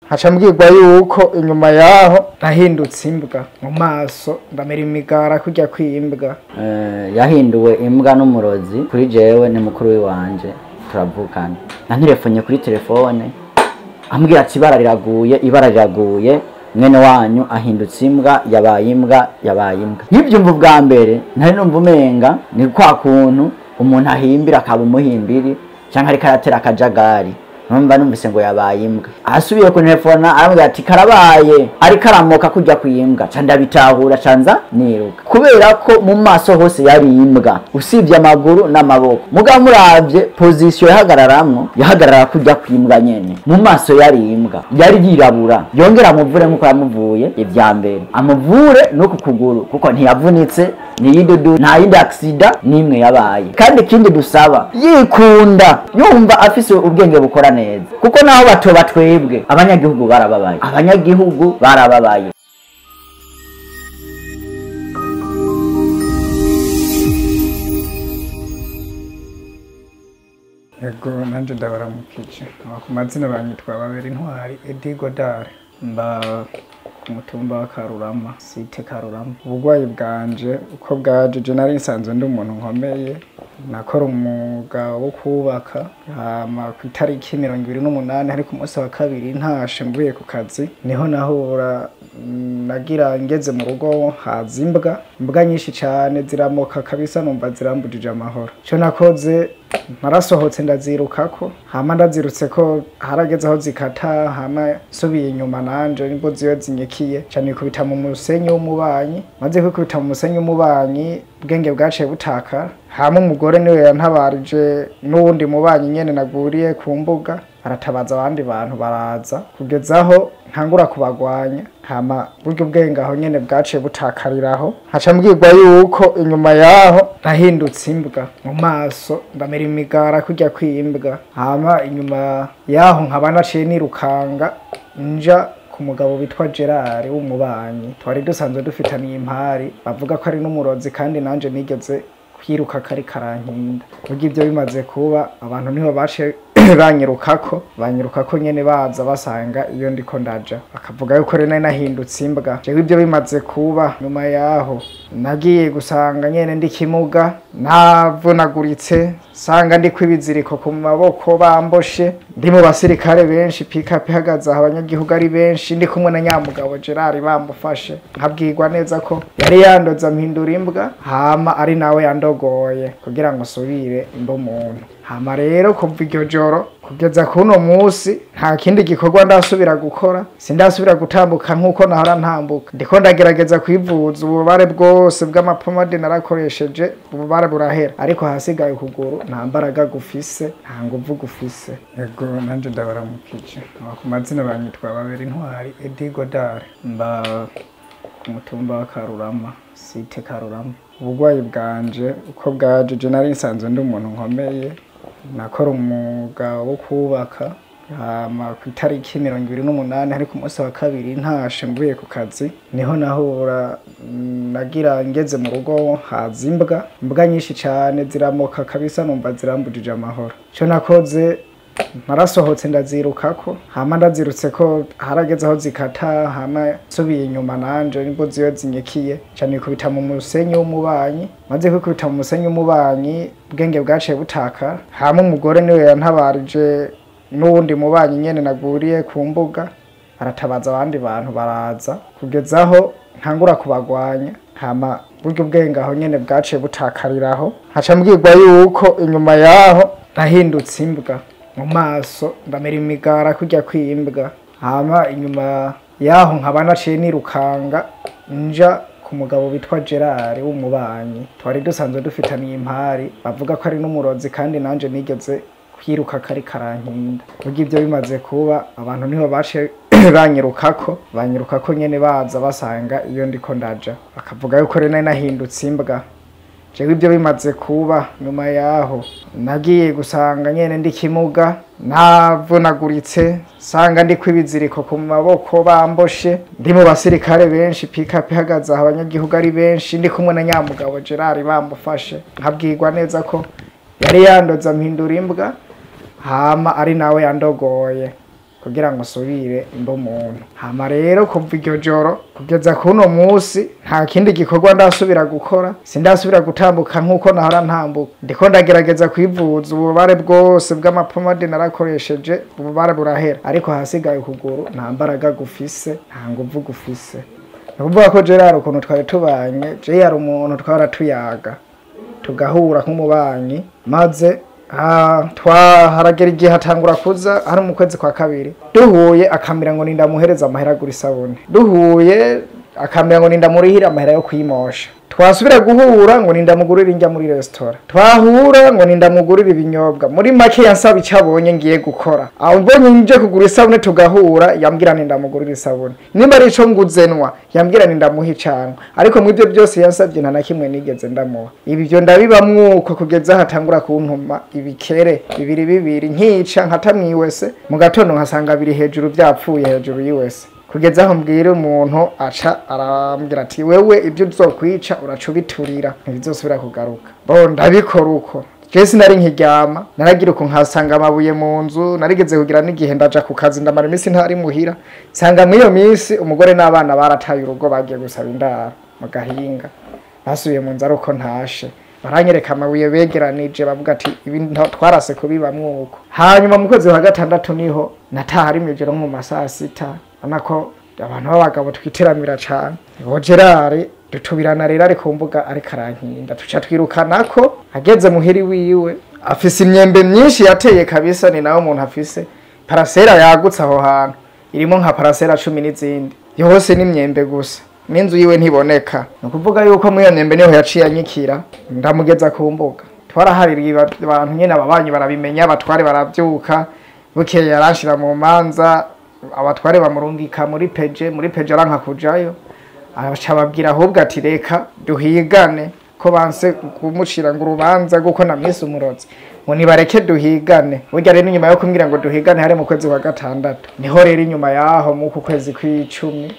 haca mbwirwa yuko inyuma yaho nahindutse imbwa mu maso ndamera imigara kujya kwimbwa. Yahinduwe imbwa n'umurozi kuri jewe ni mukuru w'iwanje turavukana. Nantirefonye kuri telefone ambwira ati ibara riraguye mwene wanyu ahindutse imbwa yabaye imbwa. Nkibyumva bwa mbere ntari numva umenga ni kwa kuntu umuntu ahimbira akaba umuhimbiri cyangwa ariko aratera akajagari. Numvise ngo yabaye imbwa. Asubiye ku telefona arambwira ati karabaye ariko aramoka kujya kwimbwa. Ndabitahura canza niruka kubera ko mu maso hose yari imbwa usibye amaguru n'amaboko. Muga muravye position yahagarara kujya kwimbwa nyene. Mu maso yari imbwa yari yirabura. Yongera amuvure nkuko yamuvuye ivya mbere, amuvure no ku kuguru kuko ntiyavunitse nta yindi accident nimwe yabaye. Kandi kindi dusaba yikunda yumva afise ubwenge bukora neza kuko naho batoba twebwe abanyagihugu barababaye. Ego nanje ndabaramukije ku mazina banyitwa babera intwari Edigodare mba ku mutumba wa Karurama site Karurama. Ubugwayi bwanje uko bwaje nari nsanzwe ndi umuntu nkomeye nakora umwuga wo kubaka hama ku itariki 28 ari ku munsi wa kabiri ntashe mvuye ku kazi niho nahura nagira ngeze mu rugo haza imbwa nyinshi cyane ziramoka kabisa numva zirambujije amahoro. Cyo nakoze narasohotse ndazirukako hama ndazirutse ko harageze aho zikata hama subiye inyuma nanje nibwo ziyo zinyekiye cyane kubita mu musenyi w'umubanyi. Maze kubita mu musenyi w'umubanyi bwenge bwaciye butaka hama umugore niwe yantabarije n'uwundi mubanyi nyene naguriye ku mbuga aratabaza abandi bantu baraza kugezaho ntangura kubagwanya hama buryo bwenge aho nyene bwaciye butakariraho. Haca mbwirwa yuko inyuma yaho nahindutse imbwa mu maso ndamera imigara kujya kwimbwa. Hama inyuma yaho nkaba naciye nirukanga nja ku mugabo bitwa Gerard w'umubanyi twari dusanzwe dufitaniye impari bavuga ko ari n'umurozi kandi nanje nigeze kwiruka kari karankinda. Buryo ibyo bimaze kuba abantu niho bace banyirukako nyene baza basanga iyo ndiko ndaja bakavuga yuko rero nahindutse imbwa. Jewe ibyo bimaze kuba nyuma yaho nagiye gusanga nyene ndi kimuga navunaguritse sanga ndi kwibiziriko ku maboko bamboshe ndi mu basirikare benshi pick-up ihagaze abanyagihugu ari benshi ndi kumwe na nyamugabo Gerard bamufashe nkabwirwa neza ko yari yandoza mpindura imbwa hama ari nawe yandogoye kugira ngo subire imbo umuntu. Hama rero kuva iryo joro kugeza kuno musi nta kindi gikorwa ndasubira gukora sindasubira gutambuka nkuko nahora ntambuka. Ndiko ndagerageza kwivuza ububare bwose bw'amapomade narakoresheje ububare burahera ariko hasigaye ukuguru nta mbaraga gufise nta nguvu gufise. Ego nanje ndabaramukije ku mazina banyitwa babera intwari Edigodare mba ku mutumba wa Karurama site Karurama. Ubugwayi bwanje uko bwaje nari nsanzwe ndi umuntu nkomeye nakora umwuga wo kubaka hama ku itariki 28 ari ku munsi wa kabiri ntashe mvuye ku kazi niho nahura nagira ngeze mu rugo haza imbwa nyinshi cyane ziramoka kabisa numva zirambujije amahoro. Cyo nakoze narasohotse ndazirukako hama ndazirutse ko harageze aho zikata hama subiye inyuma nanje nibwo ziyo zinyekiye cyane kubita mu musenyi w'umubanyi. Maze kubita mu musenyi w'umubanyi bwenge bwaciye butaka hama umugore niwe yantabarije n'uwundi mubanyi nyene naguriye ku mbuga aratabaza abandi bantu baraza kugezaho ntangura kubagwanya hama buryo bwenge aho nyene bwaciye butakariraho. Haca mbwirwa yuko inyuma yaho nahindutse imbwa mu maso ndamera imigara kujya kwimbwa. Hama inyuma yaho nkaba naciye nirukanga nja ku mugabo bitwa Gerard w'umubanyi twari dusanzwe dufitaniye impari bavuga ko ari n'umurozi kandi nanje nigeze kwiruka kari karankinda. Buryo ibyo bimaze kuba abantu niho bace banyirukako nyene baza basanga iyo ndiko ndaja bakavuga yuko rero nahindutse imbwa. Jewe ibyo bimaze kuba nyuma yaho nagiye gusanga nyene ndi kimuga navunaguritse sanga ndi kwibiziriko ku maboko bamboshe ndi mu basirikare benshi pick-up ihagaze abanyagihugu ari benshi ndi kumwe na nyamugabo Gerard bamufashe nkabwirwa neza ko yari yandoza mpindura imbwa hama ari nawe yandogoye kugira ngo nsubire mbe umuntu. Hama rero kuva iryo joro kugeza kuno musi nta kindi gikorwa ndasubira gukora, sindasubira gutambuka nkuko nahora ntambuka. Ndiko ndagerageza kwivuza ububare bwose bw'amapomade narakoresheje, ububare burahera, ariko hasigaye ukuguru nta mbaraga gufise, nta nguvu gufise. Nukuvuga ko Gerard ukuntu twari tubanye, je yari umuntu twara tuyaga tugahura nk'umubanyi, maze haragera igihe hatangura kuza hari mu kwezi kwa kabiri, duhuye akambira ngo nindamuhereza amahera agura isabune, duhuye akambira ngo nindamurihira amahera yo kwimosha, twasubira guhura ngo nindamugurira injya muri restaurant, twahura ngo nindamugurira ibinyobwa. Muri make yansaba icabonye ngiye gukora, aho mbonye nje kugura isabune tugahura yambwira nindamugurira isabune, nimba ari ico nguzenwa yambwira nindamuha icanwa, ariko mu ivyo byose yansabye nta na kimwe nigeze ndamuha. Ibyo ndabibamwuko kugeza hatangura kuntuma ibikere bibiri nkica nkatamwiwese, mu gatondo nkasanga biri hejuru byapfuye hejuru yiwese, kugeza aho mbwira umuntu aca arambwira ati wewe ibyo uzokwica uracubiturira ntibizosubira kugaruka. Ndabikora uko je sinari nkiryama, naragira uko nkasanga amabuye mu nzu, narigeze kugira n'igihe ndaja ku kazi ndamara imisi ntari muhira, sanga mwiyo misi umugore n'abana barataye urugo bagiye gusaba indaro mu Gahinga, basubiye mu nzu uko ntashe, baranyereka amabuye begeranije bavuga ati ibi twarase kubibamwo uko. Hanyuma mu kwezi wa gatandatu niho natahari imijoro mu masaa 6, anako abantu b'abagabo twiteramira cyane. Gerard dutubirana rero ari ku mbuga ariko arankinda, tuca twirukanako. Ageze muhiri wiwe afise imyembe myinshi yateye kabisa, ni nawe umuntu afise parasera yagutse aho hantu, irimo nka parasera 10 n'izindi, yose n'imyembe gusa, n'inzu yiwe ntiboneka. Nukuvuga yuko muri iyo myembe niho yaciye anyikira, ndamugeza ku mbuga. Twarahaririye abantu nyene, ababanyi barabimenya, abatware baravyuka, bukeye yarashira mu manza, abatware bamurungika muri peje aranka kujayo, abaca babwira ahubwo ati reka duhigane, ko banse kumucira ngo urubanza guko namwise umurozi, ngo nibareke duhigane. Burya rero inyuma yo kumbwira ngo duhigane hari mu kwezi wa gatandatu, niho rero inyuma yaho mu kwezi kw'icumi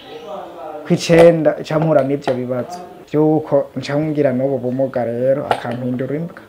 kw'icenda icamura n'ivyo bibazo byuko ncamubwira n'ubu bumuga rero akampindura imbwa.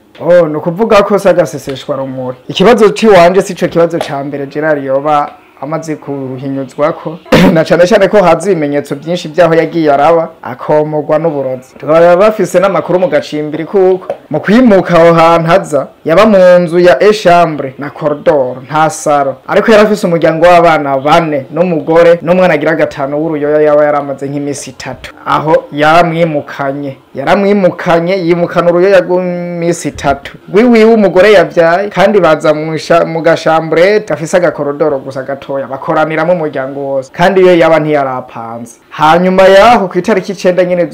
Nukuvuga ko sagaseseshwa rumuri. Ikibazo ciwanje sico kibazo ca mbere Gerard yoba amaze kuhinyuzwako na cyane ko hazi ibimenyetso byinshi byaho yagiye araba akomogwa n'uburozi. Tukaba bafise n'amakuru mu gacimbiri kuko mu kwimuka aho hantu haza yaba mu nzu ya chambre na corridor nta saro, ariko yarafise umuryango w'abana 4 n'umugore n'umwana agira 5 w'uruyoya yaba yaramaze nk'imisi 3 aho yaramwimukanye yimukana uruyoya rw'imisi 3 wiwi w'umugore yavyaye, kandi baza mu gashambre gafise agakorodoro gusa gatoya, bakoraniramo umuryango wose, kandi iyo yaba ntiyarapanze. Hanyuma yaho ku itariki 9 nyene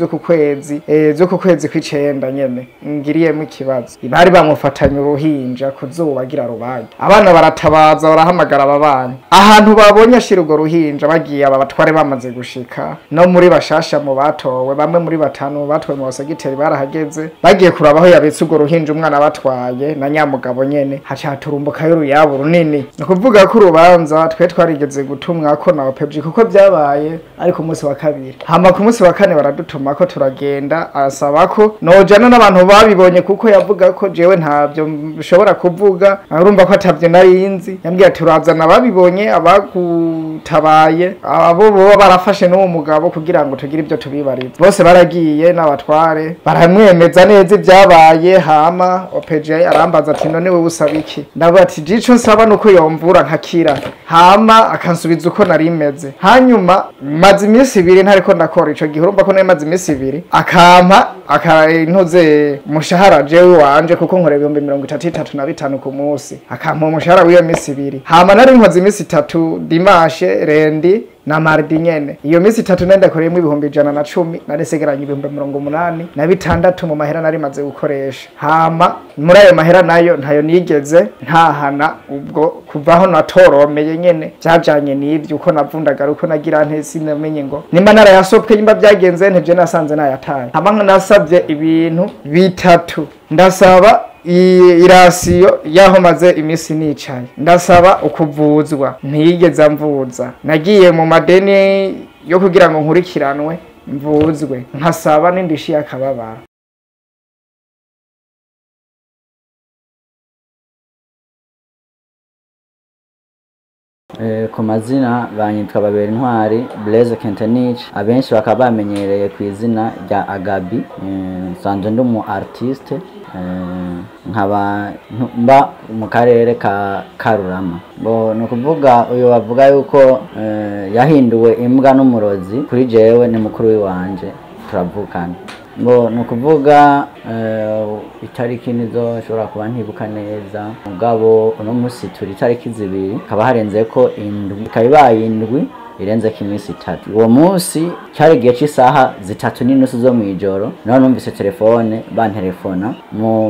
z'uku kwezi kw'icenda nyene ngiriyemo ikibazo, bari bamufatanye uruhinja kuzubagira rubage, abana baratabaza barahamagara ababana, ahantu babonye ashira urwo ruhinja bagiye abatware bamaze gushika, no muri bashasha mu batowe bamwe muri 5 batowe mu basegiteri barahageze, bagiye kurabaho yabitse urwo ruhinja umwana batwaye na nyamugabo nyene, haca haturumbuka y'uruyabu runini. Nukuvuga ko urubanza twe twarigeze gutumwa ko na OPG kuko byabaye ariko umunsi wa kabiri, hama ku munsi wa kane baradutuma ko turagenda, asaba ko nojana n'abantu babibonye kuko yavuga ko jewe ntavyo bishobora kuvuga, urumva ko atavyo narinzi. Yambwiye ati urazana babibonye abagutabaye abo bo barafashe n'uwo mugabo kugira ngo tugire ibyo tubibariza. Bose baragiye n'abatware baramwemeza neza ibyabaye, hama OPG arambaza ati none wewe usaba iki? Ndavuga ati jico nsaba nuko yomvura nkakira, hama akansubiza uko narimeze. Hanyuma maze imisi 2 ntariko ndakora ico gihe, urumva ko nayo maze imisi 2 akampa akaintuze mushahara jewe wanje kuko nkore 33 ku munsi, akampa umushahara w'iyo misi 2. Hama nari nkoze imisi 3 dimanche rendi na mardi nyene. Iyo misi 3 nenda koreyemo 110 naresegeranye 86 mu mahera nari maze gukoresha. Hama muri ayo mahera nayo ntayo nigeze ntahana, ubwo kuvaho natoromeye nyene byajanye n'ibyo uko navundaga uko nagira ntesi namenye ngo nimba narayasopwe nimba byagenze ntevye nasanze nayataye. Hama nasabye ibintu 3, ndasaba irasiyo yaho maze imisi nicaye, ndasaba ukuvuzwa ntiyigeze mvuza, nagiye mu madeni yo kugira ngo nkurikiranwe mvuzwe, nkasaba n'indishi yakababara. Ku mazina banyitwa Babera Intwari Blaise Kentenich, abenshi bakaba bamenyereye ku izina rya Agabi. Nsanzwe ndi umu artiste, nkaba mba mu karere ka Karurama. No kuvuga uyu bavuga yuko yahinduwe imbwa n'umurozi, kuri jewe ni mukuru w'iwanje turavukana. No kuvuga itariki nizo nshobora kuba ntibuka neza, mugabo uno musi turi itariki 2 kaba harenze ko indwi, kayibaye indwi irenzeko iminsi 3. Uwo munsi cyari gihe cy'isaha 3:30 zo mwijoro, naho numvise telefone bantelefona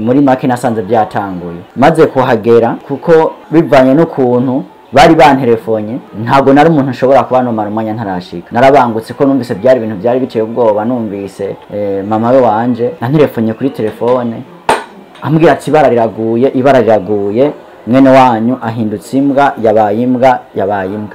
muri make, nasanze byatanguye. Maze kuhagera kuko bivanye n'ukuntu bari bantelefonye, ntago nari umuntu nshobora kuba nomara umwanya ntarashika. Narabangutse ko numvise byari ibintu byari biteye ubwoba. Numvise mama we wanje nantelefonye kuri telefone ambwira ati ibara riraguye, mwene wanyu ahindutse imbwa, yabaye imbwa.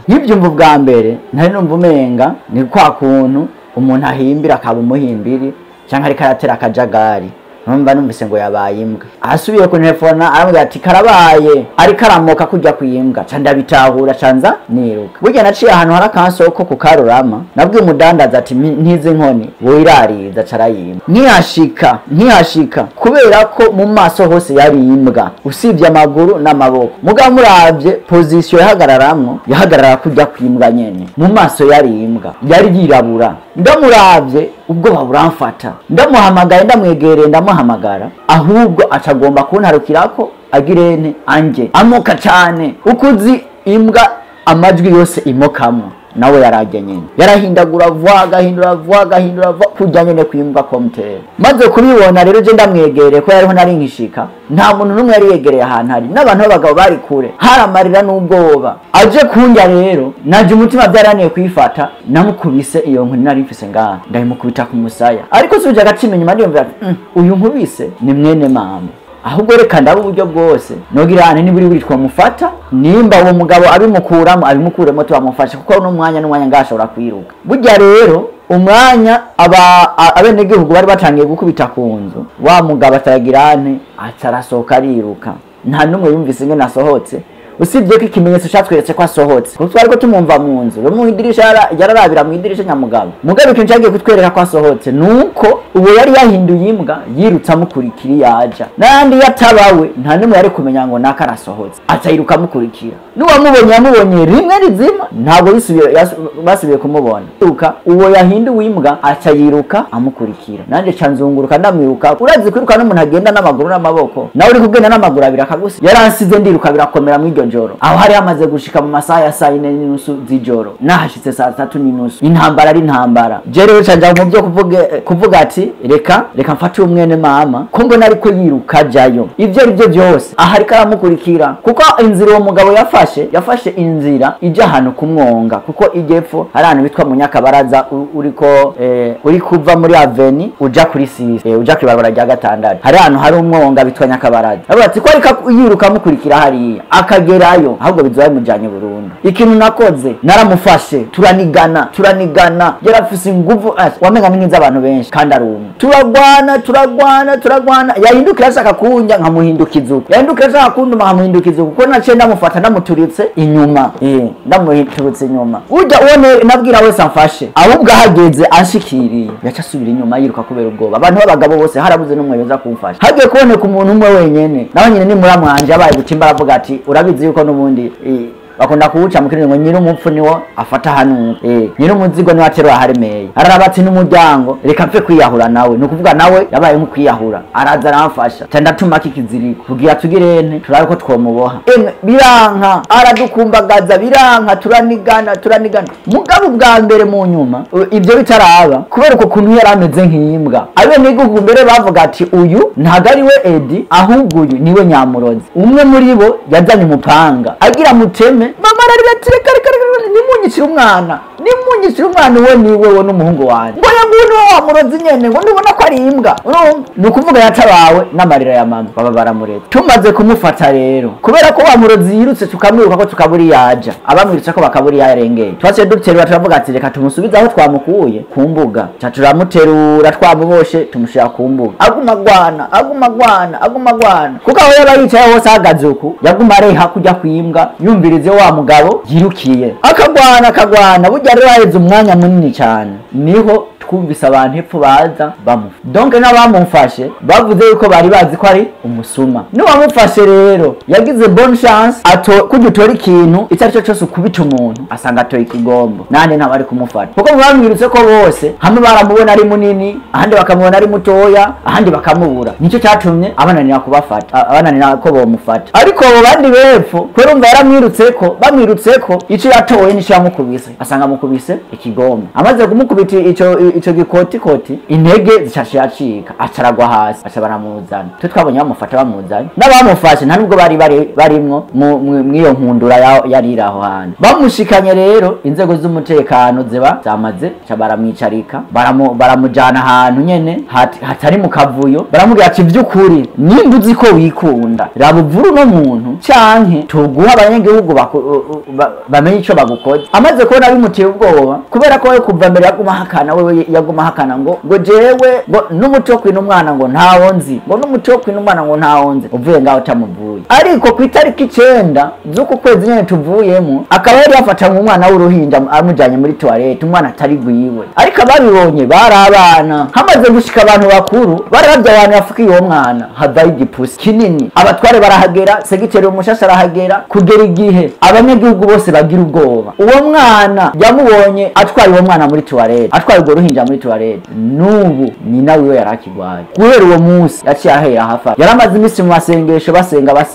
N'ibyumva bwa mbere ntari numva umenga ni kwa kuntu umuntu ahimbira akaba umuhimbiri cyangwa ariko aratera akajagari. Numvise ngo yabaye imbwa. Asubiye ku telefona arambwira ati karabaye, ariko aramoka kujya kuyimbwa. Canda bitahura canza niruka. Burya naciye ahantu hari akansoko ku Karurama, nabwiye umudandaza ati ntize nkoni wo irariza carayimba. Ntihashika kubera ko mu maso hose yari imbwa, usibye amaguru n'amaboko. Mugabo muravye position yahagarara kujya kwimbwa nyene. Mu maso yari imbwa, yari yirabura. Ndamuravye ubwo baburamfata, ndamuhamagaye, ndamwegereye, ndamuhamagara, ahubwo acagomba kuntarukirako agirene anje amoka cyane. Ukuzi imbwa amajwi yose imokamo, nawe yarajye nyene yarahindagura agahindura kujya nyene kwimbwa komtere. Maze kubibona rero je ndamwegereye ko yariho nari nkishika, nta muntu numwe yari yegereye ahantu hari, n'abantu b'abagabo bari kure, haramarira n'ubwoba. Aje kunjya rero naje umutima byaraniye kwifata, namukubise iyo nkuni nari mfise ngaha, ndayimukubita ku musaya. Ariko suje agacime nyuma ndiyumvira uyu nkubise ni mwene mama. Ahubwo reka ndaba uburyo bwose nogirane niburi twamufata, nimba uwo mugabo abimukuremo tubamufashe, kuko no mwanya ngashobora kwiruka. Burya rero umwanya abenegihugu bari batangiye gukubita ku nzu, wa mugabo atagirane atarasohoka ariruka. Nta numwe yumvise ingene asohotse, usibye ko ikimenyetso cyatweretse ko asohotse. Kuko twari ko tumumva mu nzu, mu idirisha yararabira mu idirisha nyamugabo. Mugabo ikintu cyagiye kutwereka ko asohotse nuko uwo yari yahinduye imbwa, yirutsa mukurikira yaja. Nandi yatabawe nta numwe yari kumenya ngo naka arasohotse, atayiruka mukurikira. Yamubonye rimwe rizima, ntabwo basubiye kumubona. Uwo yahinduye imbwa acayiruka amukurikira. Nanje canzunguruka ndamwiruka. Urazi kwiruka n'umuntu agenda n'amaguru n'amaboko, nawe uri kugenda n'amaguru abira kagusi. Yaransize ndiruka birakomera mu iryo joro. Aho hari amaze gushika mu masaha ya 4:30 z'ijoro, nahashitse 3:30. Intambara ari intambara. Je rero canja mu byo kuvuga ati reka mfate umwene mama, ko mbona ariko yiruka jayo. Ivyo ari byo byose ahari karamukurikira, kuko inzira uwo mugabo yafashe inzira ija hano kumwonga, kuko igepfo hari ahantu bitwa mu Nyakabaraza, uri kuva muri Aveni uja kuri Sisi, uja kwibarabara rya 6. hari ahantu hari umwonga bitwa Nyakabaraza. Ati ko ariko yiruka mukurikira hariya akagerayo, ahubwo bizoye mujanye Burundi. Ikintu nakoze naramufashe, turanigana yarafise inguvu, wamenga n'inkinza abantu benshi kandi arumwe. Turagwana yahindukira ashaka kunjya nkamuhindukiza uko, nkamuhindukiza uko, kuko naciye ndamufata ndamuturitse inyuma, ndamuturutse inyuma. Ujya ubone nabwira wese amfashe, ahubwo ahageze anshikiriye yaca asubira inyuma yiruka kubera ubwoba. Abantu b'abagabo bose harabuze n'umwe yoza kumfasha. Hagiye kuboneka umuntu umwe wenyene, nawe nyine ni muramwanje abaye gucimba aravuga ati urabizi yuko n'ubundi bakunda kuwuca mu kiringo nyiri umupfu niwo afata hano, nyiri umuzigo niwe aterwa haremeye. Ararabati n'umuryango, reka mfe kwiyahura nawe. Nukuvuga nawe yabaye nko kwiyahura, araza aramfasha ndatuma kikiziriko kugira tugirene turabe ko twomuboha. Biranka aradukumbagaza, biranka, turanigana. Mugabo bwa mbere mu nyuma ibyo bitaraba, kubera uko kuntu yarameze nk'imbwa, abenegihugu mbere bavuga ati uyu ntago ari we Edi, ahubwo uyu niwe Nyamurozi. Umwe muri bo yazanye umupanga agira muteme, mama ararira ati reka nimunyicira umwana, numunyishira umwana uwo niwe wo n'umuhungu wanje ngo yanguno wamurozi nyene ngo ndubona ko ari imbwa nukuvuga yatabawe n'amarira ya mama baba baramureta tumaze kumufata rero kubera ko wamurozi yirutse tukamwiruka ko tukaburi yaja abamwiritse ko bakaburi yarengeye twaciye duterura turavuga ati reka tumusubize aho twamukuye ku mbuga turamuterura twamuboshe tumushira ku mbuga aguma gwana kuko aho yaba yicaye hose ahagaze uku yaguma areha kujya kwimbwa yumvirize wa mugabo yirukiye akagwana burya rero haheze umwanya munini cyane niho twumvise abantu hepfo baza bamufa donc n'abamufashe bavuze yuko bari bazi ko ari umusuma n'uwamufashe rero yagize bonne chance kugitora ikintu icyo ari cyo cyose ukubita umuntu asanga atoye ikigombo nande ntabwo ari kumufata kuko bamwirutse ko bose hamwe baramubona ari munini ahandi bakamubona ari mutoya ahandi bakamubura nicyo cyatumye abananira kubafata abananira ko bomufata ariko abo bandi bepfo kwera umva bamwirutse ko icyo yatoye n'icyo yamukubise asanga amukubise ikigombo amaze kumukubita ico gikoti intege zicashacika acaragwa hasi aca baramuzana twabonye bamufata bamuzanye n'abamufashe nta nubwo bari barimwo mwiyo nkundura yarira aho hantu bamushikanye rero inzego z'umutekano zamaze baramwicarika baramujana ahantu nyene hatari mu kavuyo baramubwira ati vy'ukuri nimba uzi ko wikunda rabuvuru no muntu canke tuguha abanyagihugu bamenye ico bagukoze amaze kubona bimuteye ubwoba kubera ko we kuva mbere yaguma hakana ngo jewe ngo n'umuco kwino umwana ngo ntawo nzi ngo n'umuco kwino umwana ngo ntawo nzi uvuye ngaho tamuvuye ariko ku itariki 9 z'uku kwezi nyene tuvuyemo akaba yari yafata mu mwana w'uruhinja amujanye muri toilette umwana atari gwiwe ariko ababibonye bari abana hamaze gushika abantu bakuru barabye abantu yafuka iyo mwana havaye igipusi kinini abatware barahagera segiteri umushasha arahagera kugera igihe abanyagihugu bose bagira ubwoba uwo mwana yamubonye atwaye uwo mwana muri toilette atwaye urwo ruhinja muri toilette nubu nyina wiwe yarakigwaye guhera uwo munsi yaciye ahera hafa yaramaze imisi mu masengesho basenga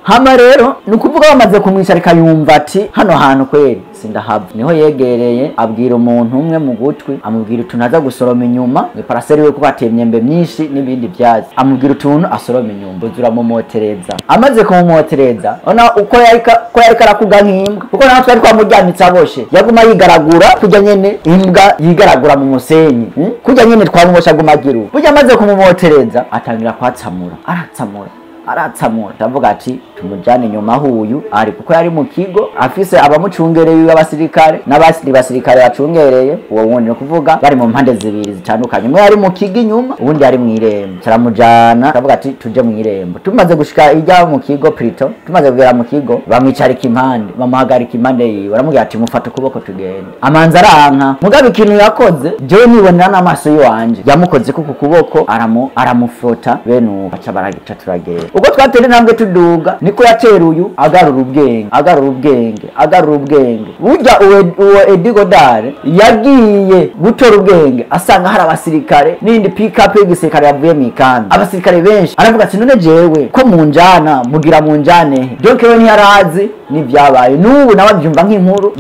hama rero nukuvuga bamaze kumwicarika yumva ati hano hantu kweri sindahava niho yegereye abwira umuntu umwe mu gutwi amubwira utuntu aza gusoroma inyuma ni paraseri we kuko atemye mbe myinshi n'ibindi byazi amubwira utuntu asoroma inyumba zuramumotereza amaze kumumotereza ona uko yariko arakuga nk'imbwa kuko naho twari twamujyanitse aboshe yaguma yigaragura kujya nyene imbwa yigaragura mu musenyi kujya nyene twamubosha gumagiru burya amaze kumumotereza atangira kwatsamura aratsamura ndavuga ati tumujane nyuma huyu ari kuko yari mu kigo afise abamucungereye abasirikare n'abasiri basirikare bacungereye uwo wundi no kuvuga bari mu mpande zibiri zitandukanye umwe yari mu kigo inyuma ubundi yari mwirembo caramujana ndavuga ati tuje mwirembo tumaze gushika ijya mu kigo Prito tumaze kugera mu kigo bamwicarika impande bamuhagarika impande yiwe baramubwira ati mufata ukuboko tugende amanza aranka mugabe ikintu yakoze jewe nibonera n'amaso yiwanje yamukoze kuko kuboko aramufota bene baca baragica turagera uko twatere ntambwe tuduga niko yatera uyu agarura ubwenge burya uwo Edigodare yagiye gutora ubwenge asanga hari abasirikare n'indi pick up y'igisirikare yavuye mu ikambi abasirikare benshi aravuga ati none jewe ko munjana mugira munjane donc we ntiyarazi n'ibyabaye n'ubu nababyumva nk'inkuru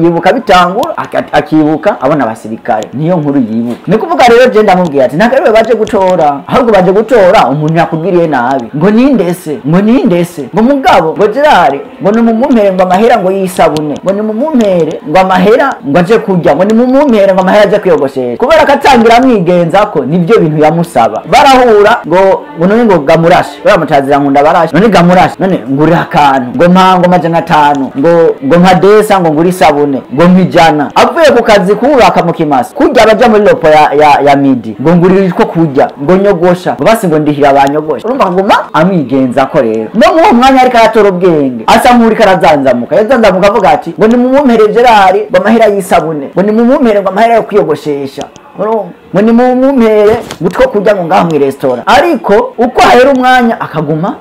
yibuka bitangura akibuka abona abasirikare niyo nkuru yibuka ni kuvuga rero je ndamubwiye ati ntakariwe baje gutora ahubwo baje gutora umuntu yakubwiriye nabi ngo nindese ngo mugabo ngo Gerard ngo nimumumpere ngo amahera ngo yisabune ngo nimumumpere ngo amahera ngo aje kujya ngo nimumumpere ngo amahera aje kwiyogoshesha kubera katangira mwigenza ko nibyo bintu yamusaba barahura ngo none ngo gamurashe baramutazira nkunda barashe none gamurashe none ngurira akantu ngo mpango majana 5 ngo mpadesa ngo nguri sabune ngo mpijana avuye ku kazi kubaka mu kimasi kujya abaja muri lopo ya midi ngo ngurira ko kujya ngo nyogosha basi ngo ndihira abanyogosha urumva nguma amwigenza ko rero no mu mwanya ariko aratora ubwenge asa nk'uri karazanzamuka avuga ati ngo nimumumpere Gerard ngo amahera yisabune ngo nimumumpere ngo amahera yo kwiyogoshesha ngo nimumumpere gutwo kujya ngo ngaho mu restaurant ariko uko ahera umwanya akaguma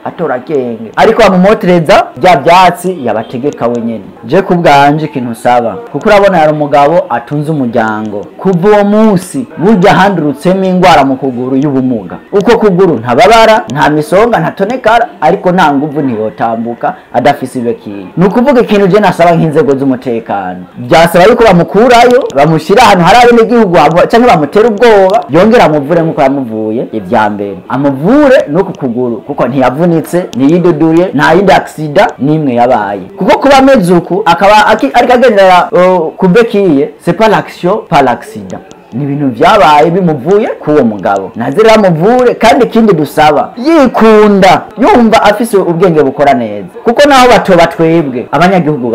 atora kenge ariko bamumotereza bya byatsi yabategeka wenyene je kubwanje ikintu saba kuko urabona yari umugabo atunze umuryango kuva uwo munsi burya handurutsemo ingwara mu kuguru y'ubumuga uko kuguru ntababara nta misonga ntatonekara ariko nta nguvu ntiyotambuka adafise ibeki nukuvuga ikintu je nasaba nk'inzego z'umutekano byasaba yuko bamukurayo bamushira ahantu hari abenegihugu canke bamutera ubwoba yongera amuvure nk'uko yamuvuye ivya mbere amuvure nuko kuguru kuko ntiyavunitse ntiyiduduye nta yindi aksida nimwe yabaye kuko kuba ameze uku akaba ariko agendera ku bekiye c'est pas l'action pas l'accident ni ibintu byabaye bimuvuye kuwo mugabo nazira amuvure kandi ikindi dusaba yikunda yumva afise ubwenge bukora neza kuko naho batoba twebwe abanyagihugu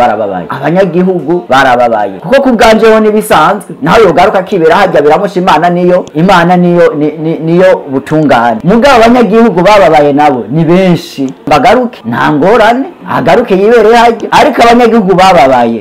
barababaye kuko kubwanjeho nibisanzwe naho yogaruka kibera hajya biramusha imana niyo butungane mugabo abanyagihugu bababaye nabo ni benshi bagaruke nta ngorane agaruke yibereye hajya ariko abanyagihugu bababaye